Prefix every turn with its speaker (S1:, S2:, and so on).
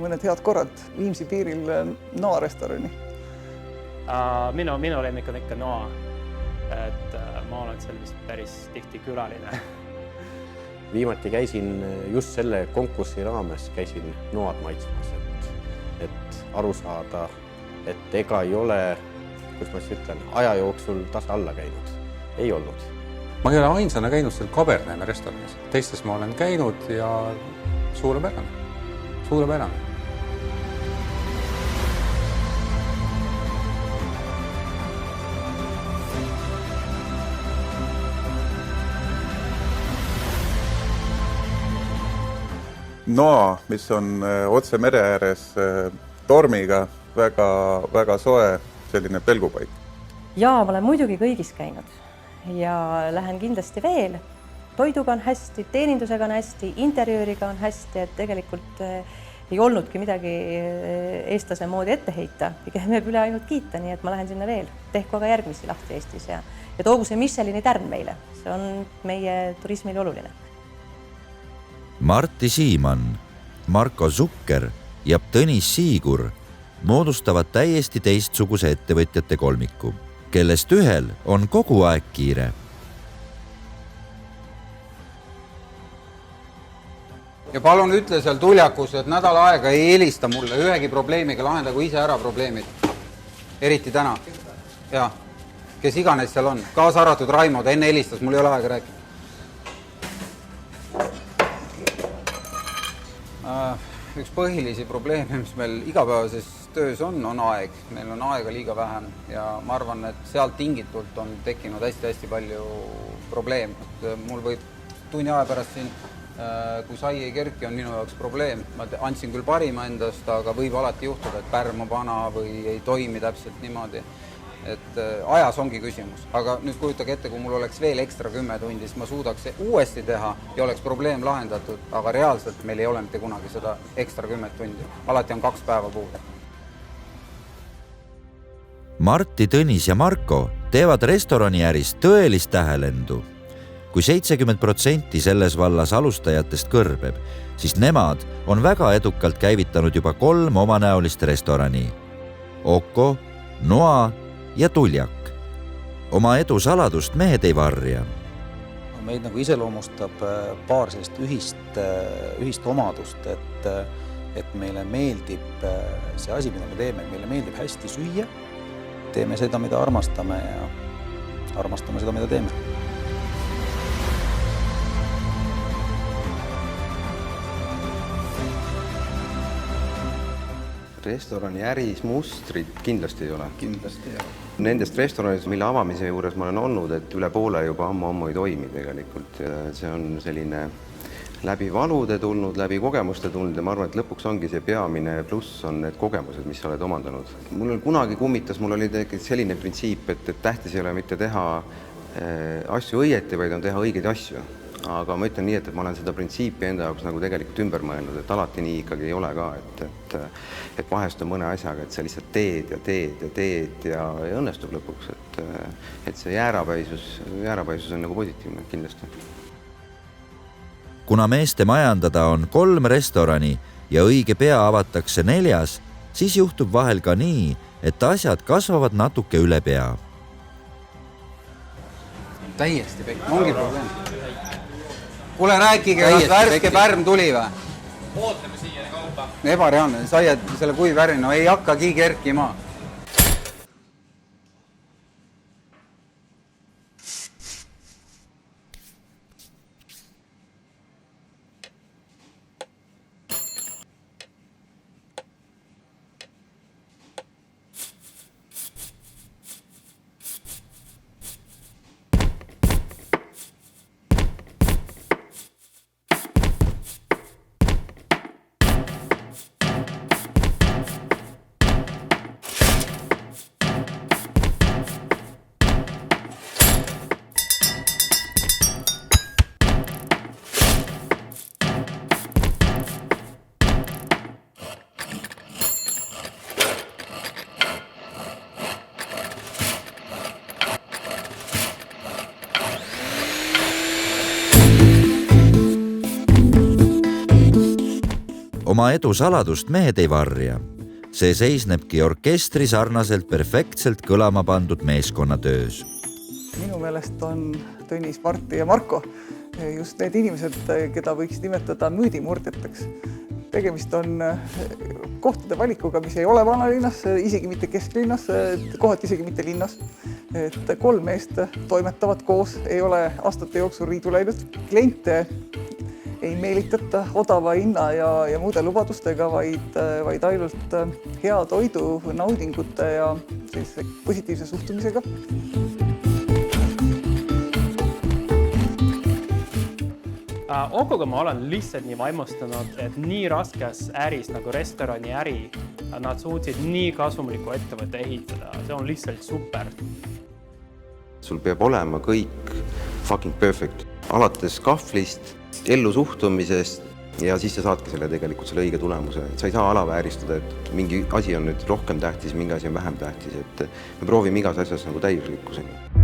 S1: mõned head korrad Viimsi piiril Noa restorani?
S2: Minu lemmik on ikka Noa. Et ma olen seal vist päris tihti külaline.
S3: Viimati käisin just selle konkursi raames käisin Noad maitsmas, et aru saada, et ega ei ole, kus ma siis ütlen, aja jooksul tase alla käinud. Ei olnud.
S4: Ma ei ole ainsana käinud seal Kaberneeme restoranis. Teistes ma olen käinud ja suurepärane. Suurepärane.
S5: Noa, mis on otse mere ääres tormiga, väga soe selline pelgupaik.
S6: Jaa, ma olen muidugi kõigis käinud ja lähen kindlasti veel. Toiduga on hästi, teenindusega on hästi, interjööriga on hästi, et tegelikult ei olnudki midagi eestlase moodi ette heita. Pigem jääb üle ainult kiita, nii et ma lähen sinna veel. Tehku aga järgmisi lahti Eestis ja toogu see Michelini tärn meile. See on meie turismile oluline.
S7: Martti Siimann, Marko Zucker ja Tõnis Siigur moodustavad täiesti teistsuguse ettevõtjate kolmiku, kellest ühel on kogu aeg kiire.
S4: Ja palun ütle seal tuljakus, et nädal aega ei helista mulle ühegi probleemiga, lahendagu ise ära probleemid. Eriti täna. Ja, kes iganes seal on. Kaasa arvatud Raimo, ta enne helistas, mul ei ole aega rääkida. Üks põhilisi probleeme, mis meil igapäevases töös on aeg. Meil on aega liiga vähem ja ma arvan, et sealt tingitult on tekkinud hästi palju probleem. Mul võib tunni aja pärast siin, kui sai ei kerki, on minu jaoks probleem. Ma andsin küll parima endast, aga võib alati juhtuda, et pärm on vana või ei toimi täpselt niimoodi. Et ajas ongi küsimus. Aga nüüd kujutage ette, kui mul oleks veel ekstra 10 tundi, siis ma suudaks uuesti teha ja oleks probleem lahendatud, aga reaalselt meil ei ole mitte kunagi seda ekstra 10 tundi. Alati on 2 päeva puudu.
S7: Martti, Tõnis ja Marko teevad restoraniäris tõelist tähelendu. Kui 70% selles vallas alustajatest kõrbeb, siis nemad on väga edukalt käivitanud juba 3 omanäolist restorani. Oko, Noa ja Tuljak. Oma edu saladust mehed ei varja.
S8: Meid nagu iseloomustab paar sellist ühist omadust, et meile meeldib see asi, mida me teeme. Meile meeldib hästi süüa, teeme seda, mida armastame ja armastame seda, mida teeme.
S9: Restorani äris mustrid kindlasti ei ole.
S8: Kindlasti ei ole.
S9: Nendest restoranidest, mille avamise juures ma olen olnud, et üle poole juba ammu ei toimi tegelikult. See on selline läbi valude tulnud, läbi kogemuste tulnud ja ma arvan, et lõpuks ongi see peamine pluss on need kogemused, mis sa oled omandanud. Mul kunagi kummitas, mul oli selline printsiip, et tähtis ei ole mitte teha asju õieti, vaid on teha õigeid asju. Aga ma ütlen nii, et ma olen seda printsiipi enda jaoks nagu tegelikult ümber mõelnud, et alati nii ikkagi ei ole ka, et vahest on mõne asjaga, et sa lihtsalt teed ja õnnestub lõpuks, et see jäärapaisus on nagu positiivne kindlasti.
S7: Kuna meeste majandada on 3 restorani ja õige pea avatakse 4, siis juhtub vahel ka nii, et asjad kasvavad natuke üle pea.
S4: Täiesti pekk, ongi probleem. Kuule, rääkige, kas värske pärm tuli või?
S2: Ootame siia kaupa.
S4: Ebareaalne, saiad selle kui värin, no ei hakkagi kerkima.
S7: Oma edu saladust mehed ei varja. See seisnebki orkestri sarnaselt perfektselt kõlama pandud meeskonnatöös.
S1: Minu meelest on Tõnis, Martti ja Marko just need inimesed, keda võiks nimetada müüdimurdjateks. Tegemist on kohtade valikuga, mis ei ole vanalinnas, isegi mitte kesklinnas, kohati isegi mitte linnas. Et 3 meest toimetavad koos, ei ole aastate jooksul riidu läinud. Kliente ei meelitata odava hinna ja muude lubadustega, vaid ainult hea toidu, naudingute ja positiivse suhtumisega.
S2: Okuga ma olen lihtsalt nii vaimustunud, et nii raskes äris nagu restorani äri nad suutsid nii kasumliku ettevõtte ehitada. See on lihtsalt super.
S9: Sul peab olema kõik fucking perfect. Alates kahvlist, ellu suhtumisest ja siis sa saadki selle tegelikult selle õige tulemuse. Sa ei saa alavääristada, et mingi asi on nüüd rohkem tähtis, mingi asi on vähem tähtis. Et me proovime igas asjas nagu täiuslikkuseni.